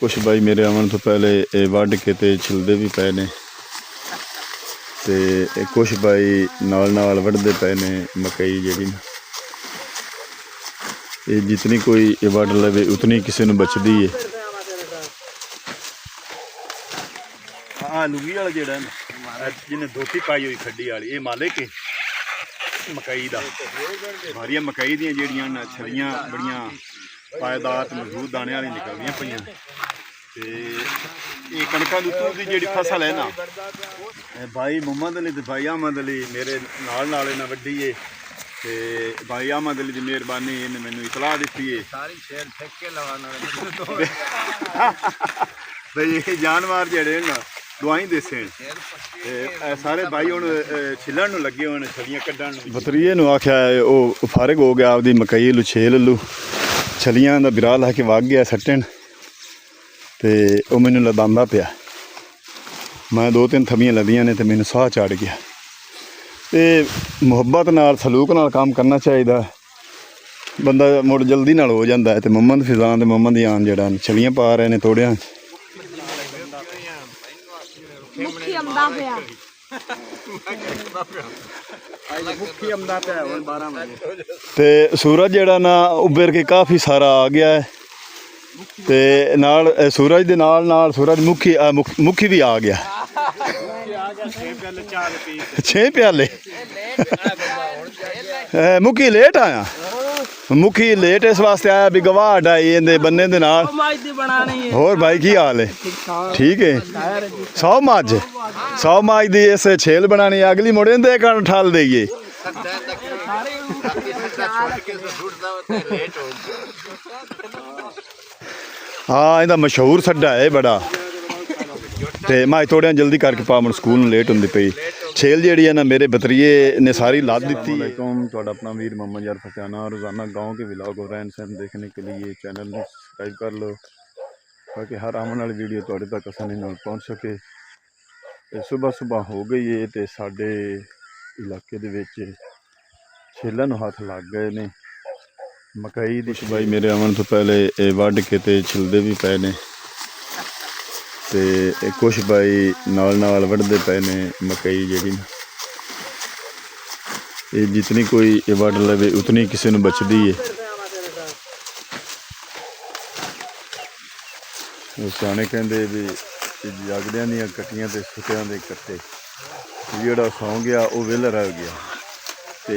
कुछ भाई मेरे आवन तो पहले वढ़ के ते छिलदे भी पे ने ते कुछ भाई नाल नाल वढ़दे पे ने मकई जेहड़ी ना ये जितनी कोई वढ़ लवे उतनी किसी नूं बचदी है। लुगी वाला जेड़ा जिन्हें धोती पाई हुई खड्डी वाली ये मालिक है मकई दा भारिया मकई दियां जेहड़ियां छलियां बड़ियां पायदार मजबूत दाने वाली निकलदियां पईयां ते ये कणकां दी उतों दी जेहड़ी फसल है ना भाई मोहम्मद अली ते भाई अहमद अली मेरे नाल नाल इन्हां वड्डी है ते भाई अहमद अली दी मेहरबानी इन्हें मैनूं इतलाह दित्ती है सारी शेर फेंक के लवाना भाई ये जानवर जेहड़े ना दवाई देसे सारे भाई हुण छिलण नूं लगे होण छलियां कड्ढण बतरीए नूं आख्या वो फारिग हो गया आपदी मकई लू छेल लू छलियां दा बिरा ला के वग गया सट्टण ते वो मैनूं लदांदा पिया मैं 2-3 थमियां लदियां ने ते मैनूं साह चढ़ गया। ते मुहब्बत नाल सलूक नाल काम करना चाहिए बंदा मुड़ जल्दी नाल हो जाता है। तो मोहम्मद फिजान ते मोहम्मद यान जेहड़ा छलियां पा रहे ने तोड़ियां ते सूरज जेहड़ा ना उबर के काफ़ी सारा आ गया है ते नाल सूरज दे नाल नाल सूरज मुखी भी आ गया 6 प्याले मुखी लेट आया मुखी लेट इस वास्ते आया भी गवाह हटाई इहदे बन्ने दे नाल होर भाई की हाल है ठीक है 100 मज दी इस छेल बनानी अगली मुड़े दे कण ठल देइए हाँ इहदा मशहूर सड्डा है बड़ा ते मैं थोड़ा जल्दी करके पावन स्कूल लेट होंदी पई छेल जेहड़ी है ना मेरे बतरीए ने सारी लाद दी थी। थोड़ा अपना वीर मोहम्मद यार फतेहाना रोज़ाना गाँव के व्लॉग और रहन सहन देखने के लिए चैनल को सब्सक्राइब कर लो ताकि हर आने वाली वीडियो थोड़े तक आसानी नाल पहुँच सके। सुबह सुबह हो गई है तो साडे इलाके दे विच छेलां नूं हथ लग गए ने मकई दी भाई मेरे आवन तो पहले वढ़ के ते छिलदे भी पे ने ते कुछ भाई नाल नाल वढ़दे पे ने मकई जेहड़ी ना ये जितनी कोई वढ़ लवे उतनी किसी नूं बचदी है। सियाणे कहंदे भी जागदियां दियां कट्टियां ते सुत्तियां दे कट्टे जेहड़ा सौ गया वो वेला रह गया ते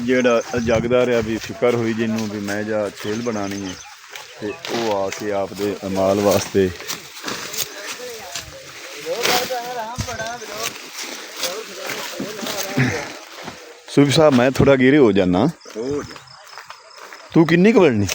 जेहड़ा जागदा रहा भी फिकर हुई जिन्नू भी मैं जा छेल बनानी है ते वो आके आपदे अमाल वास्ते सूफी साहब मैं थोड़ा गिरे हो जाना तू किन्नी क बढ़नी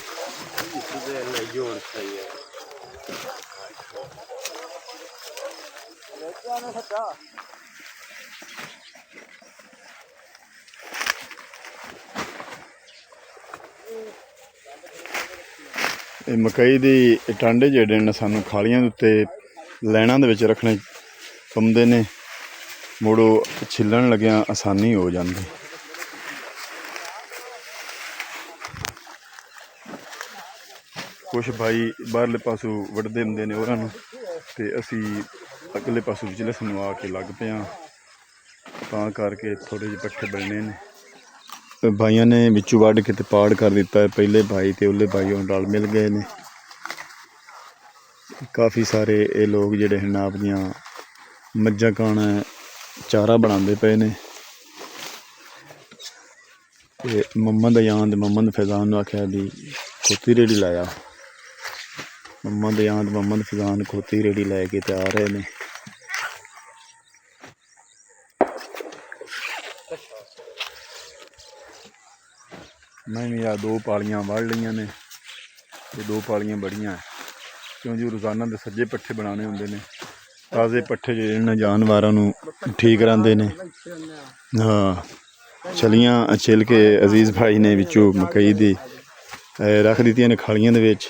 मकई दी टांडे जेहड़े ने सानू खालियां दे उत्ते लाइनां दे विच रखने पौंदे ने मुड़ो छिलण लग्या आसानी हो जाती। कुछ भाई बाहरले पासों वढ़दे हुंदे ने उन्हां ते असी अगले पासों विचले समूह के लग पे तां करके थोड़े जे पट्ठे बनने ने भाइयों ने विचों वढ़ के ते पाड़ कर दिता है पहले भाई ते उल्ले भाई हुण रल मिल गए ने काफ़ी सारे ये लोग जेहड़े हैं आपदियां मज्जां काना चारा बनाते पे ने मोहम्मद यान मोहम्मद फैजान नूं आख्या भी खोती रेड़ी लाया मोहम्मद यान मोहम्मद फैजान खोती रेड़ी लैके ते आ रहे ने मैं भी आ 2 पालियां वढ़ लियां ने ते 2 पालियां बड़ियां क्यों जी रोज़ाना दे सज्जे पट्ठे बनाने होंदे ने ताज़े पट्ठे जिहड़े जानवरां नूं ठीक रहंदे ने। हाँ छलियां छिल के अजीज़ भाई ने विचों मकई दी रख दित्तियां ने खालियां दे विच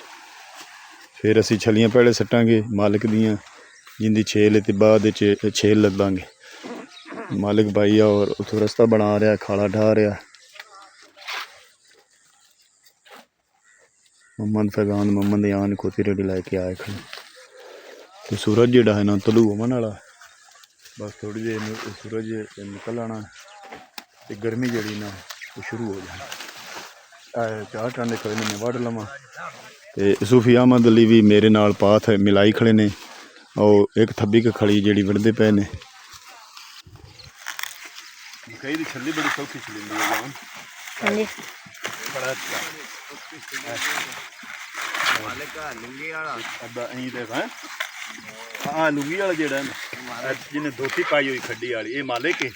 फिर असी छलियां पैड़े सट्टांगे मालिक दियां जिंदी छेल ते बाद छेल लदांगे मालिक भाई और उत्थों रस्ता बना रहा खाला ढा रहा मोहम्मद फैजान मोहम्मद यान खोती रेडी लैके आए खड़े। ਤੇ ਸੂਰਜ ਜਿਹੜਾ ਹੈ ਨਾ ਤਲੂ ਹੋਣ ਵਾਲਾ, ਬਸ ਥੋੜੀ ਦੇਰ ਨੂੰ ਸੂਰਜ ਨਿਕਲ ਆਣਾ ਤੇ ਗਰਮੀ ਜਿਹੜੀ ਨਾ ਉਹ ਸ਼ੁਰੂ ਹੋ ਜਾਣੀ। ਚਾਰ ਟਾਂਡੇ ਖੜੇ ਨੇ ਮੈਂ ਵੱਢ ਲਵਾਂ ਤੇ ਸੂਫੀ ਅਹਿਮਦ ਅਲੀ ਵੀ ਮੇਰੇ ਨਾਲ ਪਾਥ ਮਿਲਾਈ ਖੜੇ ਨੇ, ਉਹ ਇੱਕ ਥੱਬੀ ਕ ਖੜੀ ਜਿਹੜੀ ਵੱਢਦੇ ਪਏ ਨੇ। ਮਕਈ ਦੀ ਛੱਲੀ ਬੜੀ ਸੌਖੀ ਛਿਲਦੀ ਹੈ ਜਾਨ। ਹਾਂਜੀ ਬੜਾ ਅੱਛਾ ਮਾਲਕ ਆ ਲੁੰਗੀ ਵਾਲਾ ਅੱਬਾ ਐਂ ਤੇ ਹੈ। ਹਾਂ ਲੁੰਗੀ ਵਾਲਾ ਜਿਹੜਾ ਨਾ ਜਿਹਨੇ ਧੋਤੀ ਪਾਈ ਹੋਈ ਖੱਡੀ ਵਾਲੀ, ਇਹ ਮਾਲਕ ਹੈ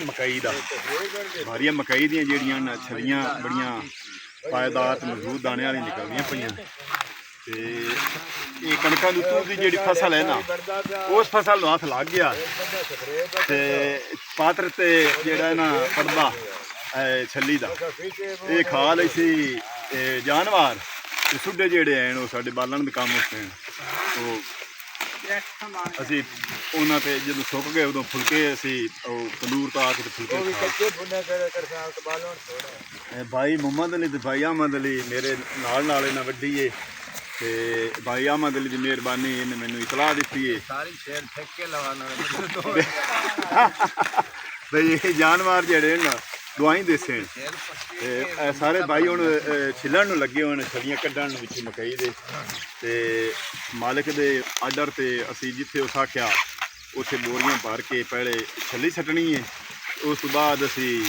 ਮਕਈ ਦਾ। ਸਾਰੀਆਂ ਮਕਈ ਦੀਆਂ ਜਿਹੜੀਆਂ ਨਾ ਛਲੀਆਂ ਬੜੀਆਂ ਪਾਇਦਾਰ ਮਜ਼ਬੂਤ ਦਾਣੇ ਵਾਲੀ ਨਿਕਲਦੀਆਂ ਪਈਆਂ। ਤੇ ਇਹ ਕਣਕਾਂ ਦੀ ਉੱਤੋਂ ਦੀ ਜਿਹੜੀ ਫਸਲ ਹੈ ਨਾ, ਉਸ ਫਸਲ ਨੂੰ ਹੱਥ ਲੱਗ ਗਿਆ ਤੇ ਪਾਤਰ ਤੇ ਜਿਹੜਾ ਨਾ ਪੜਦਾ ਛੱਲੀ ਦਾ ਇਹ ਖਾ ਲਈ ਸੀ ਜਾਨਵਰ ਤੇ ਸੁੱਡੇ ਜਿਹੜੇ ਹਨ ਉਹ ਸਾਡੇ ਬਾਲਣ ਦੇ ਕੰਮ ਉੱਤੇ ਉਹ ਅਸੀਂ ਉਹਨਾਂ ਤੇ ਜਦੋਂ ਸੁੱਕ ਗਏ ਉਦੋਂ ਫੁਲਕੇ ਅਸੀਂ ਉਹ ਤੰਦੂਰ ਤਾਂ ਆ ਕੇ ਫੁਲਕੇ ਭਾਈ ਮੁਹੰਮਦ ਅਲੀ ਤੇ ਭਾਈ ਅਹਿਮਦ ਅਲੀ ਮੇਰੇ ਨਾਲ ਇਹਨਾਂ ਵੱਡੀ ਏ ਤੇ ਭਾਈ ਅਹਿਮਦ ਅਲੀ ਦੀ ਮਿਹਰਬਾਨੀ ਇਹਨੇ ਮੈਨੂੰ ਇਤਲਾਹ ਦਿੱਤੀ ਏ ਬਈ ਇਹ ਜਾਨਵਰ ਜਿਹੜੇ ਨਾ ਦਵਾਈ ਦੇਸੇ ਤੇ ਸਾਰੇ ਭਾਈ ਹੁਣ ਛਿੱਲਣ ਨੂੰ ਲੱਗੇ ਹੋਏ ਨੇ, ਛਲੀਆਂ ਕੱਢਣ ਨੂੰ ਵਿੱਚ ਮਕਈ ਦੇ। ਤੇ ਮਾਲਕ ਦੇ ਆਰਡਰ ਤੇ ਅਸੀਂ ਜਿੱਥੇ ਉਸ ਆਖਿਆ ਉੱਥੇ ਬੋਰੀਆਂ ਭਰ ਕੇ ਪਹਿਲੇ ਛੱਲੀ ਸੱਟਣੀ ਹੈ, ਉਸ ਤੋਂ ਬਾਅਦ ਅਸੀਂ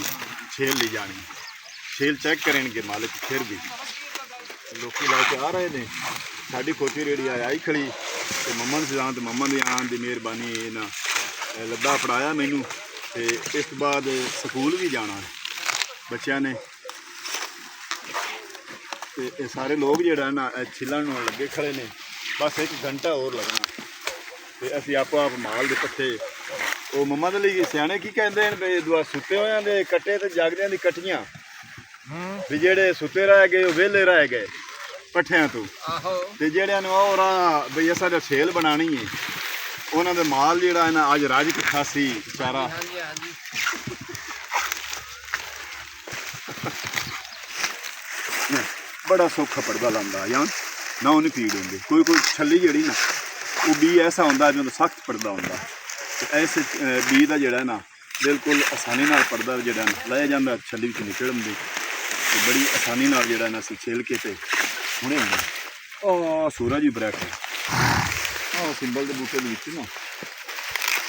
ਛੇਲ ਲਈ ਜਾਣੀ। ਛੇਲ ਚੈੱਕ ਕਰਨਗੇ ਮਾਲਕ, ਫਿਰ ਵੀ ਲੋਕੀ ਲੈ ਕੇ ਆ ਰਹੇ ਨੇ। ਸਾਡੀ ਖੋਤੀ ਰੇੜੀ ਆਈ ਖੜੀ ਤੇ ਮੰਮਾ ਨੂੰ ਸਜਾਨ ਤੇ ਮੰਮਾ ਦੀ ਆਉਣ ਦੀ ਮਿਹਰਬਾਨੀ ਇਹਨਾਂ ਲੱਦਾ ਫੜਾਇਆ ਮੈਨੂੰ। ਤੇ ਇਸ ਤੋਂ ਬਾਅਦ ਸਕੂਲ ਵੀ ਜਾਣਾ ਬੱਚਿਆਂ ਨੇ। ਤੇ ਇਹ ਸਾਰੇ ਲੋਕ ਜਿਹੜਾ ਨਾ ਛਿੱਲਣ ਨੂੰ ਲੱਗੇ ਖੜੇ ਨੇ, ਬਸ 1 ਘੰਟਾ ਹੋਰ ਲੱਗਣਾ ਤੇ ਅਸੀਂ ਆਪੋ ਆਪ ਮਾਲ ਦੇ ਪੱਠੇ। ਉਹ ਮੰਮਾ ਦੇ ਲਈ ਸਿਆਣੇ ਕੀ ਕਹਿੰਦੇ ਨੇ ਵੀ ਦੁਆ ਸੁੱਤੇ ਹੋਇਆਂ ਦੇ ਕੱਟੇ ਤੇ ਜਾਗਦਿਆਂ ਦੀ ਕੱਟੀਆਂ, ਵੀ ਜਿਹੜੇ ਸੁੱਤੇ ਰਹਿ ਗਏ ਉਹ ਵਿਹਲੇ ਰਹਿ ਗਏ ਪੱਠਿਆਂ ਤੋਂ, ਤੇ ਜਿਹੜਿਆਂ ਨੂੰ ਉਹ ਰਾਹ ਬਈ ਅਸਾਂ ਦਾ ਛੇਲ ਬਣਾਣੀ ਹੈ ਉਹਨਾਂ ਦੇ ਮਾਲ ਜਿਹੜਾ ਨਾ ਅੱਜ ਰਾਜ ਕੇ ਖਾਸੀ ਚਾਰਾ बड़ा सौखा पड़दा लांदा यान ना उन्हें पीड़ होंदी। कोई छली जड़ी ना वो बी ऐसा होंदा जो सख्त पड़दा होंदा, ऐसे बी का जड़ा ना बिल्कुल आसानी नाल पड़दा जड़ा लाया जांदा छली विच निकल आंदी ते बड़ी आसानी नाल जड़ा ना छेल के ते हुणे हुणे ओ सूरज भी ब्रैक है आ सिंबल दे बूटे दे विच ना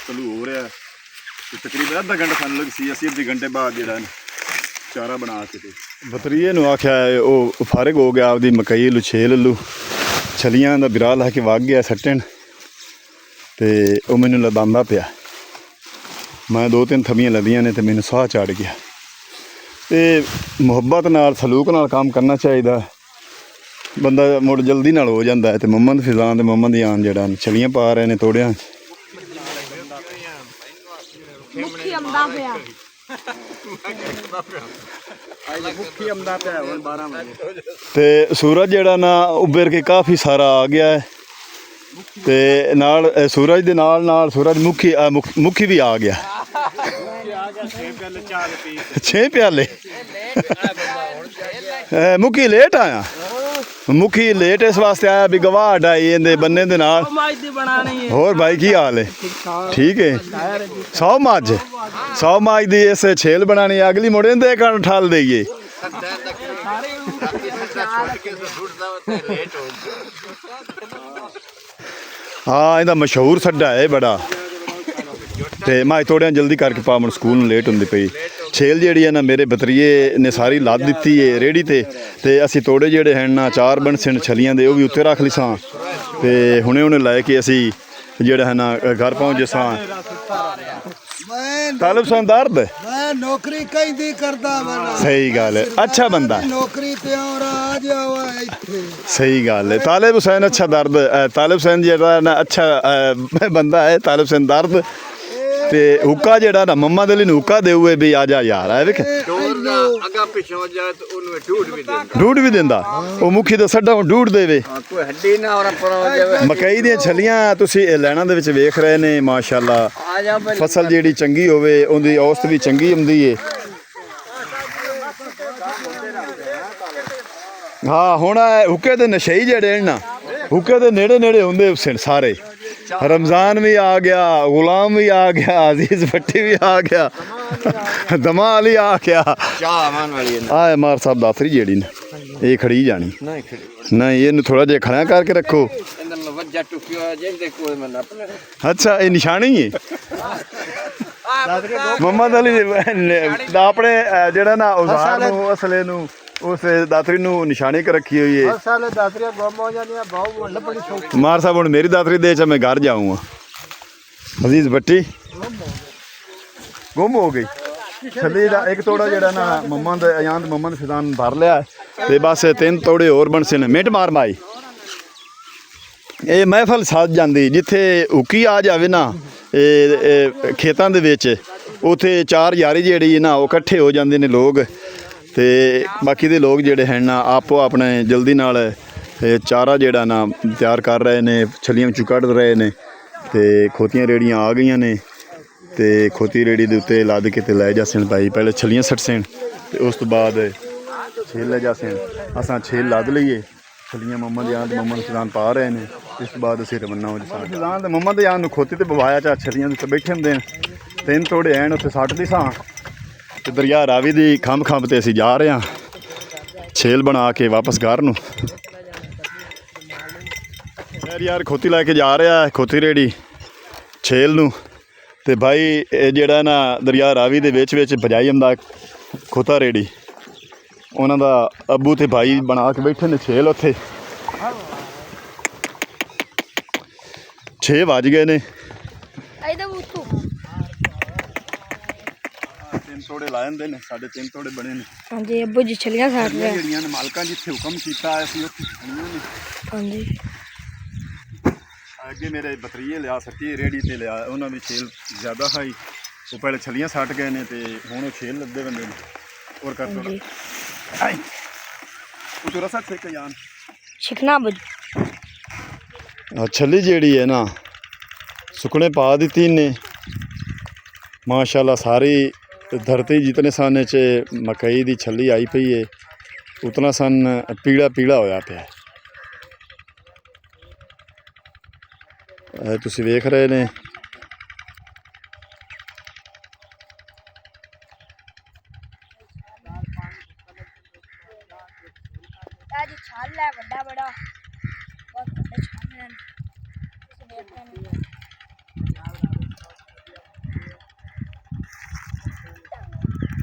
चलू हो रहा है। तकरीबन आधा घंटा सानू लग सी, असीं अद्धे घंटे बाद जड़ा चारा बना के बतरीए ਨੂੰ ਆਖਿਆ ਉਹ ਫਾਰਿਗ ਹੋ ਗਿਆ ਆਪਦੀ ਮਕਈ ਲੂ ਛੇਲ ਲੂ ਛਲੀਆਂ ਦਾ ਬਿਰਾ ਲਾ ਕੇ ਵਗ ਗਿਆ ਸੱਟਣ ਤੇ ਉਹ ਮੈਨੂੰ ਲਦਾਂਦਾ ਪਿਆ। ਮੈਂ 2-3 ਥਮੀਆਂ ਲਦੀਆਂ ਨੇ ਤੇ ਮੈਨੂੰ ਸਾਹ ਚੜ ਗਿਆ। ਤੇ ਮੁਹੱਬਤ ਨਾਲ ਸਲੂਕ ਨਾਲ ਕੰਮ ਕਰਨਾ ਚਾਹੀਦਾ, ਬੰਦਾ ਮੁੜ ਜਲਦੀ ਨਾਲ ਹੋ ਜਾਂਦਾ ਹੈ। ਤੇ ਮੁਹੰਮਦ ਫਿਜ਼ਾਨ ਤੇ ਮੁਹੰਮਦ ਯਾਨ ਜਿਹੜਾ ਛਲੀਆਂ ਪਾ ਰਹੇ ਨੇ ਤੋੜਿਆਂ ਮੁੱਖੀ ਆਉਂਦਾ ਪਿਆ ਤੇ ਸੂਰਜ ਜਿਹੜਾ ਨਾ ਉੱਭਰ ਕੇ ਕਾਫੀ ਸਾਰਾ ਆ ਗਿਆ ਹੈ ਤੇ ਨਾਲ ਸੂਰਜ ਦੇ ਨਾਲ ਸੂਰਜ ਮੁਖੀ ਵੀ ਆ ਗਿਆ। 6 ਪਿਆਲੇ ਮੁਖੀ ਲੇਟ ਆਇਆ, ਮੁਖੀ ਲੇਟ ਇਸ ਵਾਸਤੇ ਆਇਆ ਵੀ ਗਵਾਹ ਹਟਾਈ ਇਹਦੇ ਬੰਨੇ ਦੇ ਨਾਲ। ਹੋਰ ਭਾਈ ਕੀ ਹਾਲ ਹੈ? ਠੀਕ ਹੈ। 100 ਮਾਝ ਦੀ ਇਸ ਛੇਲ ਬਣਾਣੀ, ਅਗਲੀ ਮੁੜੇ ਦੇ ਕਾਰਨ ਠਾਲ ਦੇਈਏ। ਹਾਂ ਇਹਦਾ ਮਸ਼ਹੂਰ ਸੱਡਾ ਹੈ ਬੜਾ ਤੇ ਮੈਂ ਥੋੜ੍ਹਾ ਜਲਦੀ ਕਰਕੇ ਪਾਵਣ ਸਕੂਲ ਨੂੰ ਲੇਟ ਹੁੰਦੀ ਪਈ। ਛੇਲ ਜਿਹੜੀ ਹੈ ਨਾ ਮੇਰੇ ਬਤਰੀਏ ਨੇ ਸਾਰੀ ਲੱਦ ਦਿੱਤੀ ਹੈ ਰੇੜੀ ਤੇ ਅਸੀਂ ਤੋੜੇ ਜਿਹੜੇ ਹਨ ਨਾ 4 ਬਣਸਣ ਛਲੀਆਂ ਦੇ ਉਹ ਵੀ ਉੱਤੇ ਰੱਖ ਲਈ ਸਾਂ ਤੇ ਹੁਣੇ ਲੈ ਕੇ ਅਸੀਂ ਜਿਹੜਾ ਹੈ ਨਾ ਘਰ ਪਹੁੰਚੇ ਸਾਂ। ਤਾਲਿਬ ਸਿੰਘ ਦਰਦ मैं नौकरी कहीं दी करदा बना। सही गल है, अच्छा बंदा है। नौकरी ते और आ जाओ इत्थे। सही गल है। तालिब हुसैन अच्छा दर्द, तालिब हुसैन जेड़ा ना अच्छा बंदा है। तालिब हुसैन दर्द ते हुक्का जेड़ा ना मुहम्मद अली नूका दे हुए भी आ जा यार है विक डोर दा अगा पिछे हो जाए तो उन्हें ढूढ़ भी देंदा वो मुखी दा सड्डा ढूढ़ देवे कोई हड्डी ना और पर हो जाए। मकई दी छलियां तुसी लैणा दे विच वेख रहे ने माशाअल्लाह, फसल जेड़ी चंगी होवे उंदी औसत भी चंगी हुंदी है। हाँ हुण हुक्के दे नशई जेड़े ना ਹੁੱਕੇ ਦੇ ਨੇੜੇ ਨੇੜੇ ਹੁੰਦੇ ਹੁਸੈਨ ਸਾਰੇ। रमज़ान भी आ गया, गुलाम भी आ गया, अजीज भट्टी भी आ गया, दमा अली आ गया। ਚਾਹ ਮਾਨ ਵਾਲੀ आ मार साहब दातरी जेड़ी ने ये खड़ी जानी ਨਹੀਂ ਖੜੀ नहीं, ये थोड़ा जिहा खड़ा करके रखो। ਇਹਨਾਂ ਨੂੰ ਵੱਜਾ ਟੁਕਿਆ ਜਿੰਦੇ ਕੋਈ ਮਨ ਆਪਣੇ अच्छा ये निशानी है मोहम्मद अली दा अपने जेड़ा ना औजार नू असले नू उस दातरी नू निशानी कर रखी हुई है। ਸਾਲੇ ਦਾਤਰੀਆਂ ਗੁੰਮ ਹੋ ਜਾਂਦੀਆਂ ਬਹੁਤ ਵੱਲ ਬੜੀ ਸੌਖੀ मार साहब हुण मेरी दातरी दे च मैं घर जाऊँगा। अजीज भट्टी गुम हो गई छली दा एक तोड़ा जेड़ा ना मोहम्मद अजान मोहम्मद फिजान भर लिया ते बस 3 तोड़े होर बनसे ने मिंट मार माई। ਇਹ ਮਹਿਫਲ ਸੱਜ ਜਾਂਦੀ ਜਿੱਥੇ ਹੁੱਕੀ ਆ ਜਾਵੇ ਨਾ ਇਹ ਖੇਤਾਂ ਦੇ ਵਿੱਚ, ਉੱਥੇ ਚਾਰ ਯਾਰੀ ਜਿਹੜੀ ਨਾ ਉਹ ਇਕੱਠੇ ਹੋ ਜਾਂਦੇ ਨੇ ਲੋਕ, ਤੇ ਬਾਕੀ ਦੇ ਲੋਕ ਜਿਹੜੇ ਹਨ ਨਾ ਆਪੋ ਆਪਣੇ ਜਲਦੀ ਨਾਲ ਇਹ ਚਾਰਾ ਜਿਹੜਾ ਨਾ ਤਿਆਰ ਕਰ ਰਹੇ ਨੇ, ਛੱਲੀਆਂ ਵਿੱਚੋਂ ਕੱਢ ਰਹੇ ਨੇ, ਤੇ ਖੋਤੀਆਂ ਰੇੜੀਆਂ ਆ ਗਈਆਂ ਨੇ, ਤੇ ਖੋਤੀ ਰੇੜੀ ਦੇ ਉੱਤੇ ਲੱਦ ਕੇ ਤੇ ਲੈ ਜਾਸਣ ਭਾਈ, ਪਹਿਲੇ ਛੱਲੀਆਂ ਸੱਟਸਣ ਤੇ ਉਸ ਤੋਂ ਬਾਅਦ ਛੇਲ ਲੈ ਜਾਸਣ। ਅਸਾਂ ਛੇਲ ਲੱਦ ਲਈਏ, ਛੱਲੀਆਂ ਮੁਹੰਮਦ ਜਾਨ ਤੇ ਮੁਹੰਮਦ ਫਿਜ਼ਾਨ ਪਾ ਰਹੇ ਨੇ, ਇਸ ਤੋਂ ਬਾਅਦ ਅਸੀਂ ਰਵਾਨਾ ਹੋ ਜਾਸਾਂ। ਫਿਜ਼ਾਨ ਤੇ ਮੁਹੰਮਦ ਜਾਨ ਨੂੰ ਖੋਤੀ ਤੇ ਬਵਾਇਆ ਚਾ ਛੱਲੀਆਂ ਦੇ ਉੱਤੇ ਬੈਠੇ ਹੁੰਦੇ ਨੇ, 3 ਤੋੜੇ ਐਨ ਉੱਥੇ ਸੱਟਦੀ ਸਾਂ ਤੇ ਦਰਿਆ ਰਾਵੀ ਦੀ ਖੰਭ ਖੰਭ ਤੇ ਅਸੀਂ ਜਾ ਰਹੇ ਹਾਂ ਛੇਲ ਬਣਾ ਕੇ ਵਾਪਸ ਘਰ ਨੂੰ। ਯਾਰ ਖੋਤੀ ਲੈ ਕੇ ਜਾ ਰਿਹਾ ਖੋਤੀ ਰੇੜੀ ਛੇਲ ਨੂੰ, ਤੇ ਭਾਈ ਇਹ ਜਿਹੜਾ ਨਾ ਦਰਿਆ ਰਾਵੀ ਦੇ ਵਿੱਚ ਵਿੱਚ ਭਜਾਈ ਜਾਂਦਾ ਖੋਤਾ ਰੇੜੀ, ਉਹਨਾਂ ਦਾ ਅੱਬੂ ਤੇ ਭਾਈ ਬਣਾ ਕੇ ਬੈਠੇ ਨੇ ਛੇਲ। ਉੱਥੇ 6 ਵੱਜ ਗਏ ਨੇ। ਇਹਦਾ ਉੱਤੋਂ 3 ਤੋੜੇ ਲਾ ਜਾਂਦੇ ਨੇ, ਸਾਡੇ 3 ਤੋੜੇ ਬਣੇ ਨੇ। ਹਾਂਜੀ ਅੱਬੂ ਜੀ ਛਲੀਆਂ ਖਾਟ ਰਹੇ ਜਿਹੜੀਆਂ ਨੇ ਮਾਲਕਾਂ ਜਿੱਥੇ ਹੁਕਮ ਕੀਤਾ ਅਸੀਂ ਉੱਥੇ ਖੜੀਆਂ ਨੇ। ਹਾਂਜੀ ਅੱਗੇ ਮੇਰੇ ਬਤਰੀਏ ਲਿਆ ਸੱਟੀ ਰੇੜੀ ਤੇ ਲਿਆ, ਉਹਨਾਂ ਵੀ ਛੇਲ ਜ਼ਿਆਦਾ ਖਾਈ, ਉਹ ਪਹਿਲੇ ਛਲੀਆਂ ਸੱਟ ਗਏ ਨੇ ਤੇ ਹੁਣ ਉਹ ਛੇਲ ਲੱਦੇ ਬੰਦੇ ਨੇ। ਹੋਰ ਕਰ ਦੋ ਉਹ ਤੇਰਾ ਸੱਚ ਇੱਕ ਜਾਨ ਸਿੱਖਣਾ ਬੁੱਝ ਛੱਲੀ ਜਿਹੜੀ ਹੈ ਨਾ ਸੁੱਕਣੇ ਪਾ ਦਿੱਤੀ ਨੇ माशाल्लाह। सारी धरती जितने सन च मकई की छली आई पई है, उतना सन पीला पीला होया पिया है। तुसी वेख रहे ने आज छाल है बड़ा बड़ा बहुत बड़े छाल हैं। इसे देख रहे हैं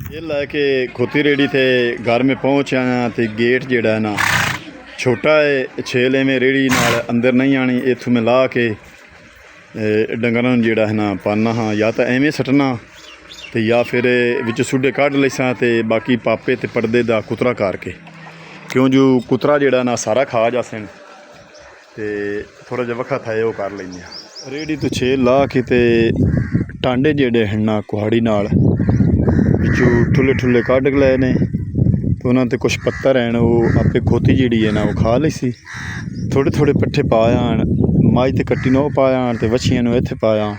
ये लैके खोती रेड़ी थे घर में पहुँच आया तो गेट जेड़ा है ना छोटा है, छेल में रेड़ी नाल अंदर नहीं आनी, इत्थों मैं ला के डंगरां नूं जेड़ा है ना पाना हाँ, या तो एवें सटना तो या फिर विच सुड्डे कढ लैसां ते बाकी पापे ते पर्दे दा कुतरा करके, क्यों जो कुतरा जेड़ा ना सारा खा जासन ते थोड़ा जिहा वखा था वो कर लैंदे आ। रेड़ी तो छेल ला के ते टांडे जेड़े हैं ना कुहाड़ी नाल ਵਿੱਚੋਂ ਠੁੱਲੇ ਠੁੱਲੇ ਕੱਢ ਲਏ ਨੇ, ਤੇ ਉਹਨਾਂ 'ਤੇ ਕੁਛ ਪੱਤਰ ਹਨ, ਉਹ ਆਪੇ ਖੋਤੀ ਜਿਹੜੀ ਹੈ ਨਾ ਉਹ ਖਾ ਲਈ ਸੀ। ਥੋੜ੍ਹੇ ਥੋੜ੍ਹੇ ਪੱਠੇ ਪਾ ਆਣ, ਮੱਝ ਤੇ ਕੱਟੀ ਨੂੰ ਉਹ ਪਾ ਆਣ ਤੇ ਵੱਛੀਆਂ ਨੂੰ ਇੱਥੇ ਪਾ ਆਣ।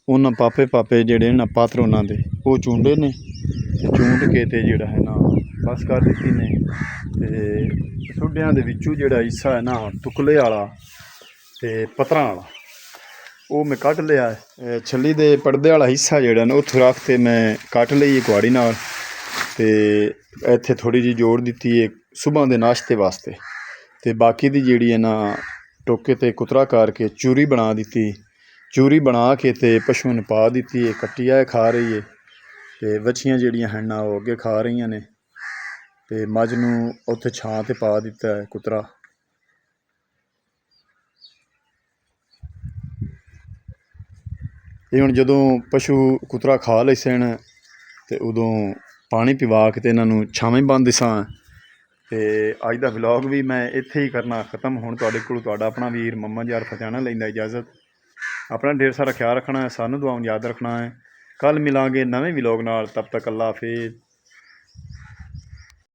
ਉਹਨਾਂ ਪਾਪੇ ਪਾਪੇ ਜਿਹੜੇ ਨਾ ਪਾਤਰ ਉਹਨਾਂ ਦੇ ਉਹ ਚੂੰਡੇ ਨੇ, ਤੇ ਚੂੰਡ ਕੇ ਤੇ ਜਿਹੜਾ ਹੈ ਨਾ ਬਸ ਕਰ ਦਿੱਤੀ ਨੇ। ਤੇ ਸੁੱਡਿਆਂ ਦੇ ਵਿੱਚੋਂ ਜਿਹੜਾ ਹਿੱਸਾ ਹੈ ਨਾ ਤੁਕਲੇ ਵਾਲਾ ਤੇ ਪੱਤਰਾਂ ਵਾਲਾ ਉਹ ਮੈਂ ਕੱਢ ਲਿਆ। ਛੱਲੀ ਦੇ ਪਰਦੇ ਵਾਲਾ ਹਿੱਸਾ ਜਿਹੜਾ ਨਾ ਉੱਥੋਂ ਰੱਖ ਕੇ ਮੈਂ ਕੱਟ ਲਈ ਕੁਹਾੜੀ ਨਾਲ, ਤੇ ਇੱਥੇ ਥੋੜ੍ਹੀ ਜਿਹੀ ਜੋੜ ਦਿੱਤੀ ਹੈ ਸੁਬਾਹ ਦੇ ਨਾਸ਼ਤੇ ਵਾਸਤੇ, ਤੇ ਬਾਕੀ ਦੀ ਜਿਹੜੀ ਹੈ ਨਾ ਟੋਕੇ 'ਤੇ ਕੁਤਰਾ ਕਰਕੇ ਚੂਰੀ ਬਣਾ ਦਿੱਤੀ। ਚੂਰੀ ਬਣਾ ਕੇ ਤੇ ਪਸ਼ੂਆਂ ਨੂੰ ਪਾ ਦਿੱਤੀ ਹੈ, ਕੱਟੀਆ ਖਾ ਰਹੀ ਹੈ, ਤੇ ਵੱਛੀਆਂ ਜਿਹੜੀਆਂ ਹਨ ਨਾ ਉਹ ਅੱਗੇ ਖਾ ਰਹੀਆਂ ਨੇ, ਤੇ ਮੱਝ ਨੂੰ ਉੱਥੇ ਛਾਂ 'ਤੇ ਪਾ ਦਿੱਤਾ ਹੈ ਕੁਤਰਾ। ਇਹ ਹੁਣ ਜਦੋਂ ਪਸ਼ੂ ਕੁਤਰਾ ਖਾ ਲਏ ਸਨ ਤੇ ਉਦੋਂ ਪਾਣੀ ਪਿਵਾ ਕੇ ਤੇ ਇਹਨਾਂ ਨੂੰ ਛਾਵੇਂ ਬੰਨ੍ਹਦੇ ਸਾਂ। ਤੇ ਅੱਜ ਦਾ ਵਲੌਗ ਵੀ ਮੈਂ ਇੱਥੇ ਹੀ ਕਰਨਾ ਖ਼ਤਮ। ਹੁਣ ਤੁਹਾਡੇ ਕੋਲ ਤੁਹਾਡਾ ਆਪਣਾ ਵੀਰ ਮੁਹੰਮਦ ਯਾਰ ਫਤਿਆਣਾ ਲੈਂਦਾ ਇਜਾਜ਼ਤ। ਆਪਣਾ ਢੇਰ ਸਾਰਾ ਖਿਆਲ ਰੱਖਣਾ ਹੈ, ਸਾਨੂੰ ਦੁਆਵਾਂ ਯਾਦ ਰੱਖਣਾ ਹੈ। ਕੱਲ੍ਹ ਮਿਲਾਂਗੇ ਨਵੇਂ ਵਲੌਗ ਨਾਲ, ਤਬ ਤੱਕ ਅੱਲਾ ਹਾਫਿਜ਼।